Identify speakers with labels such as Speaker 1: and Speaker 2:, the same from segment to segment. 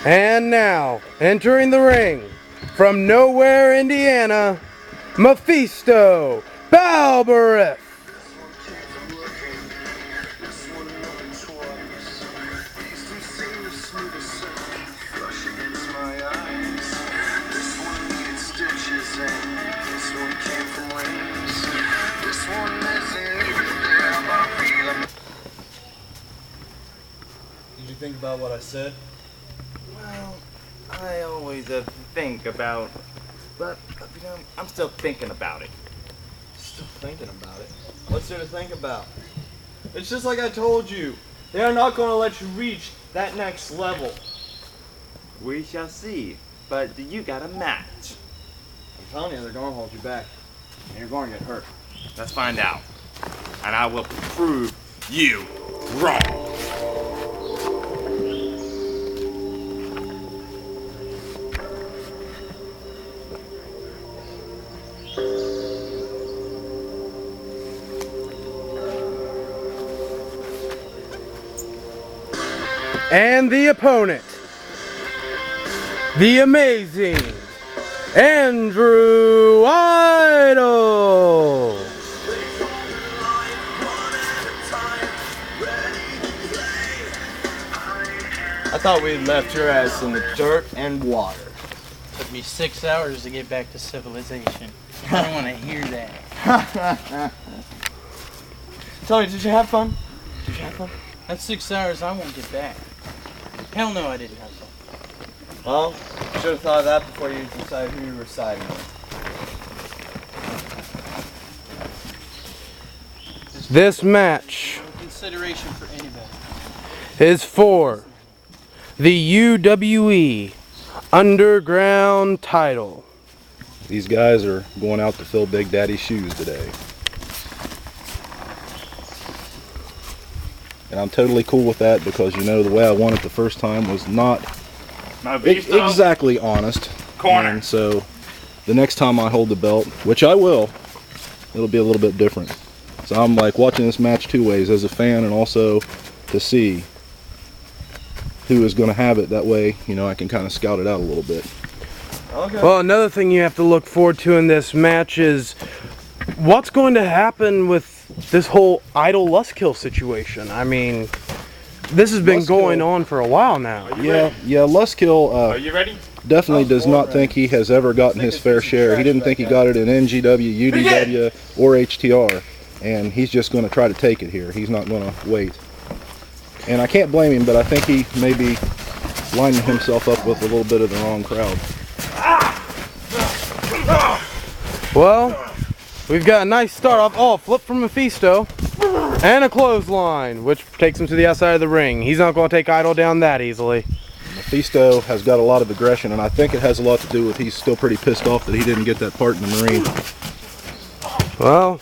Speaker 1: And now, entering the ring, from nowhere, Indiana, Mephisto, Baalberith.
Speaker 2: Did you think about what I said?
Speaker 3: Well, I always think about, but you know, I'm still thinking about it.
Speaker 2: Still thinking about it? What's there to think about? It's just like I told you. They are not going to let you reach that next level.
Speaker 3: We shall see. But you got a match.
Speaker 2: I'm telling you, they're going to hold you back. And you're going to get hurt.
Speaker 3: Let's find out. And I will prove you wrong.
Speaker 1: And the opponent, the amazing Andrew Idol.
Speaker 2: I thought we left your ass in the dirt and water.
Speaker 4: Took me 6 hours to get back to civilization. I don't want to hear that.
Speaker 2: Tell me, did you have fun? Did you have fun?
Speaker 4: That's 6 hours I won't get back. Hell no, I didn't have fun.
Speaker 2: Well, you should have thought of that before you decided who you were siding with.
Speaker 1: This match
Speaker 4: No consideration for anybody.
Speaker 1: is for the UWE Underground title.
Speaker 5: These guys are going out to fill Big Daddy's shoes today. And I'm totally cool with that because, you know, the way I won it the first time was not exactly honest.
Speaker 3: Corner.
Speaker 5: And so the next time I hold the belt, which I will, it'll be a little bit different. So I'm like watching this match two ways, as a fan and also to see who is going to have it. That way, you know, I can kind of scout it out a little bit.
Speaker 2: Okay.
Speaker 1: Well, another thing you have to look forward to in this match is what's going to happen with this whole Idol Lustkill situation. I mean, this has been going on for a while now.
Speaker 5: Yeah, Lustkill
Speaker 3: Are you ready?
Speaker 5: definitely does not think he has ever gotten his fair share. He didn't think he got it in NGW, UDW, or HTR, and he's just going to try to take it here. He's not going to wait. And I can't blame him, but I think he may be lining himself up with a little bit of the wrong crowd.
Speaker 1: Well, we've got a nice start off. Oh, flip from Mephisto. And a clothesline, which takes him to the outside of the ring. He's not going to take Idol down that easily.
Speaker 5: Mephisto has got a lot of aggression, and I think it has a lot to do with he's still pretty pissed off that he didn't get that part in the Marine.
Speaker 1: Well,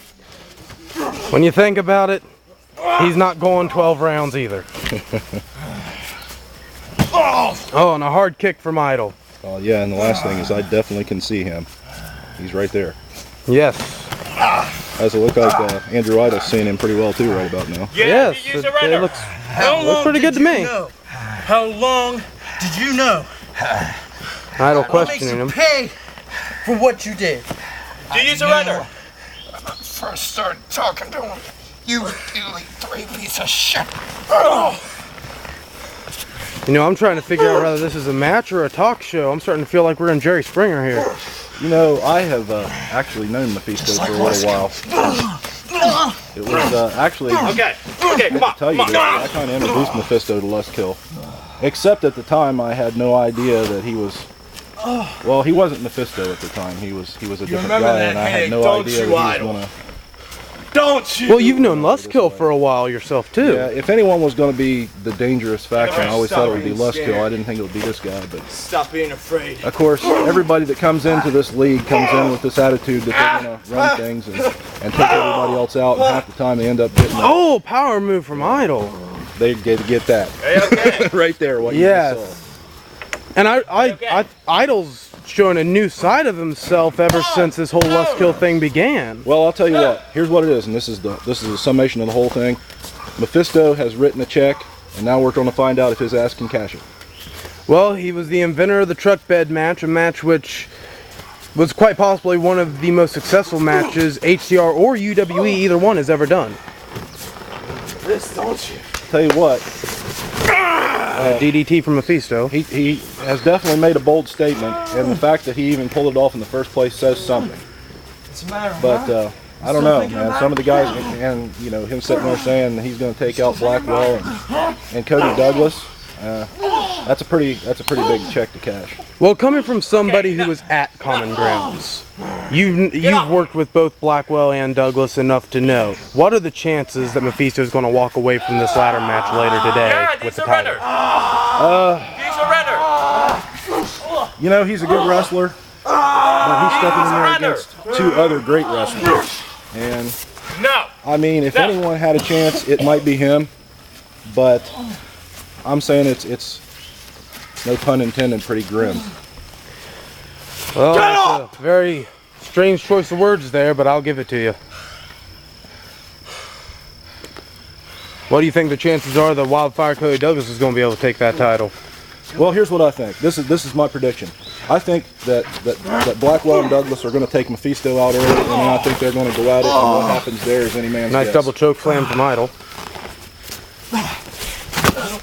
Speaker 1: when you think about it, he's not going 12 rounds either. Oh, and a hard kick from Idol.
Speaker 5: Yeah, and the last thing is I definitely can see him. He's right there.
Speaker 1: Yes.
Speaker 5: Does it look like Andrew Idol's seeing him pretty well too right about now?
Speaker 1: Yes, it looks pretty good to me.
Speaker 4: How long did you know?
Speaker 1: Idol questioning him.
Speaker 4: Pay for what you did.
Speaker 3: Do you surrender?
Speaker 6: First started talking to him, you ugly three piece of shit.
Speaker 1: You know, I'm trying to figure out whether this is a match or a talk show. I'm starting to feel like we're in Jerry Springer here.
Speaker 5: You know, I have actually known Mephisto for a little while. It was actually,
Speaker 3: Okay, come on.
Speaker 5: to tell you this, I kind of introduced Mephisto to Lustkill. Except at the time, I had no idea that he was. Well, he wasn't Mephisto at the time. He was a different guy, and I had no idea that he was going to.
Speaker 3: Don't you?
Speaker 1: Well, you've known Lustkill for a while yourself too.
Speaker 5: Yeah, if anyone was going to be the dangerous faction, I always thought it would be Lustkill. I didn't think it would be this guy, but
Speaker 2: Stop being afraid.
Speaker 5: of course, everybody that comes into this league comes in with this attitude that they're going to run things and take everybody else out, and half the time they end up getting.
Speaker 1: Oh, power move from Idol.
Speaker 5: They get that right there. What you
Speaker 1: Yes.
Speaker 5: just saw.
Speaker 1: And Idol's showing a new side of himself ever since this whole Lustkill thing began.
Speaker 5: Well, I'll tell you what. Here's what it is, and this is a summation of the whole thing. Mephisto has written a check, and now we're going to find out if his ass can cash it.
Speaker 1: Well, he was the inventor of the truck bed match, a match which was quite possibly one of the most successful matches HCR or UWE, either one, has ever done.
Speaker 2: This, don't you?
Speaker 5: Tell you what,
Speaker 1: DDT from Mephisto.
Speaker 5: he has definitely made a bold statement, and the fact that he even pulled it off in the first place says something.
Speaker 2: What's the matter,
Speaker 5: But I don't know, man. Some of the guys, and you know, him sitting there saying that he's going to take out Blackwell and Cody Douglas. That's a pretty big check to cash.
Speaker 1: Well, coming from somebody who was at Common Grounds, you've worked with both Blackwell and Douglas enough to know, what are the chances that Mephisto is going to walk away from this ladder match later today with the title?
Speaker 5: You know, he's a good wrestler, but he's stepping in there against two other great wrestlers. And I mean, if anyone had a chance, it might be him. But I'm saying it's no pun intended, pretty grim.
Speaker 1: Well, that's a very strange choice of words there, but I'll give it to you. What do you think the chances are that Wildfire Cody Douglas is going to be able to take that title?
Speaker 5: Well, here's what I think. This is my prediction. I think that Blackwell and Douglas are going to take Mephisto out early, and then I think they're going to go at it, and what happens there is any man's
Speaker 1: Nice
Speaker 5: guess.
Speaker 1: double choke slam from Idol.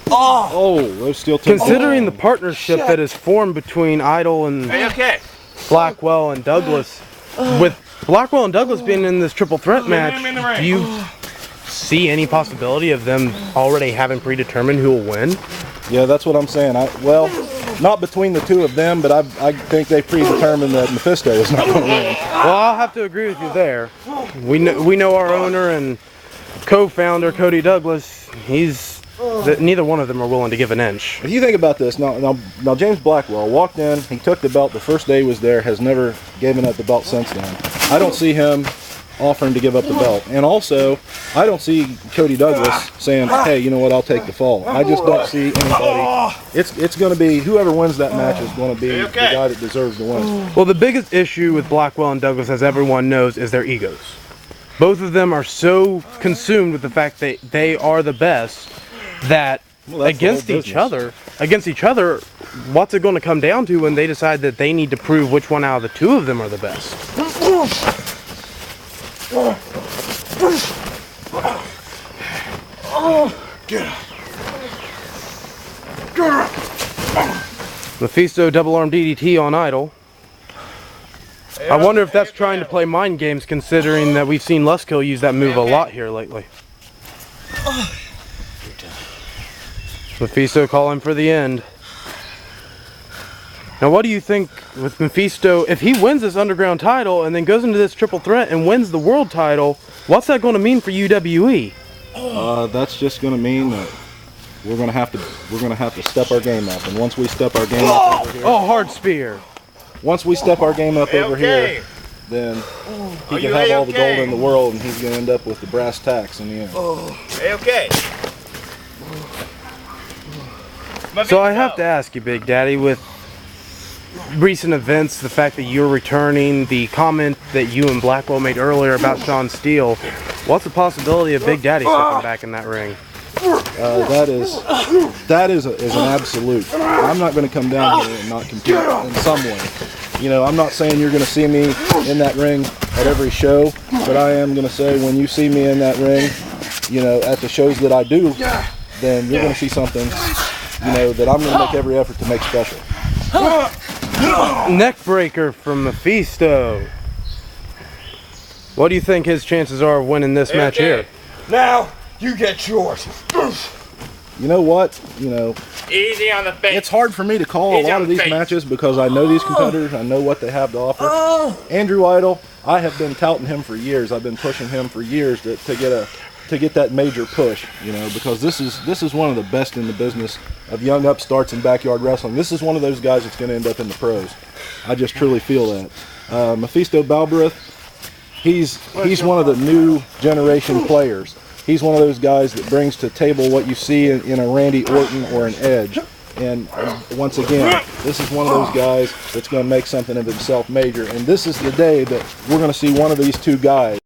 Speaker 5: Oh, those steel toes.
Speaker 1: Considering the partnership that is formed between Idol and Blackwell and Douglas, with Blackwell and Douglas being in this triple threat match, do you see any possibility of them already having predetermined who will win?
Speaker 5: Yeah, that's what I'm saying. Well, not between the two of them, but I think they predetermined that Mephisto is not going to win.
Speaker 1: Well, I'll have to agree with you there. We know our owner and co-founder Cody Douglas. Neither one of them are willing to give an inch.
Speaker 5: If you think about this, now James Blackwell walked in, he took the belt the first day he was there, has never given up the belt since then. I don't see him offering to give up the belt. And also, I don't see Cody Douglas saying, hey, you know what, I'll take the fall. I just don't see anybody. It's going to be, whoever wins that match is going to be the guy that deserves to win.
Speaker 1: Well, the biggest issue with Blackwell and Douglas, as everyone knows, is their egos. Both of them are so consumed with the fact that they are the best that against each other, what's it going to come down to when they decide that they need to prove which one out of the two of them are the best? Mephisto double arm DDT on Idol. I wonder if that's trying to play mind games, considering that we've seen Luskill use that move a lot here lately. Mephisto calling for the end. Now, what do you think with Mephisto? If he wins this underground title and then goes into this triple threat and wins the world title, what's that going to mean for UWE?
Speaker 5: That's just going to mean that we're going to have to step our game up. And once we step our game up over here,
Speaker 1: hard spear.
Speaker 5: Once we step our game up over here, then he can have all the gold in the world, and he's going to end up with the brass tacks in the end.
Speaker 1: So I have to ask you, Big Daddy, with recent events, the fact that you're returning, the comment that you and Blackwell made earlier about Sean Steele, what's the possibility of Big Daddy stepping back in that ring?
Speaker 5: That is an absolute. I'm not going to come down here and not compete in some way. You know, I'm not saying you're going to see me in that ring at every show, but I am going to say when you see me in that ring, you know, at the shows that I do, then you're going to see something, you know, that I'm going to make every effort to make special.
Speaker 1: Neck breaker from Mephisto. What do you think his chances are of winning this match here?
Speaker 2: Now you get yours.
Speaker 5: You know what? You know,
Speaker 3: Easy on the face.
Speaker 5: it's hard for me to call a lot of these matches because I know these competitors. I know what they have to offer. Andrew Idol, I have been touting him for years. I've been pushing him for years to get that major push. You know, because this is one of the best in the business of young upstarts in backyard wrestling. This is one of those guys that's going to end up in the pros. I just truly feel that. Mephisto Baalberith, he's one of the new generation players. He's one of those guys that brings to the table what you see in a Randy Orton or an Edge. And once again, this is one of those guys that's going to make something of himself major. And this is the day that we're going to see one of these two guys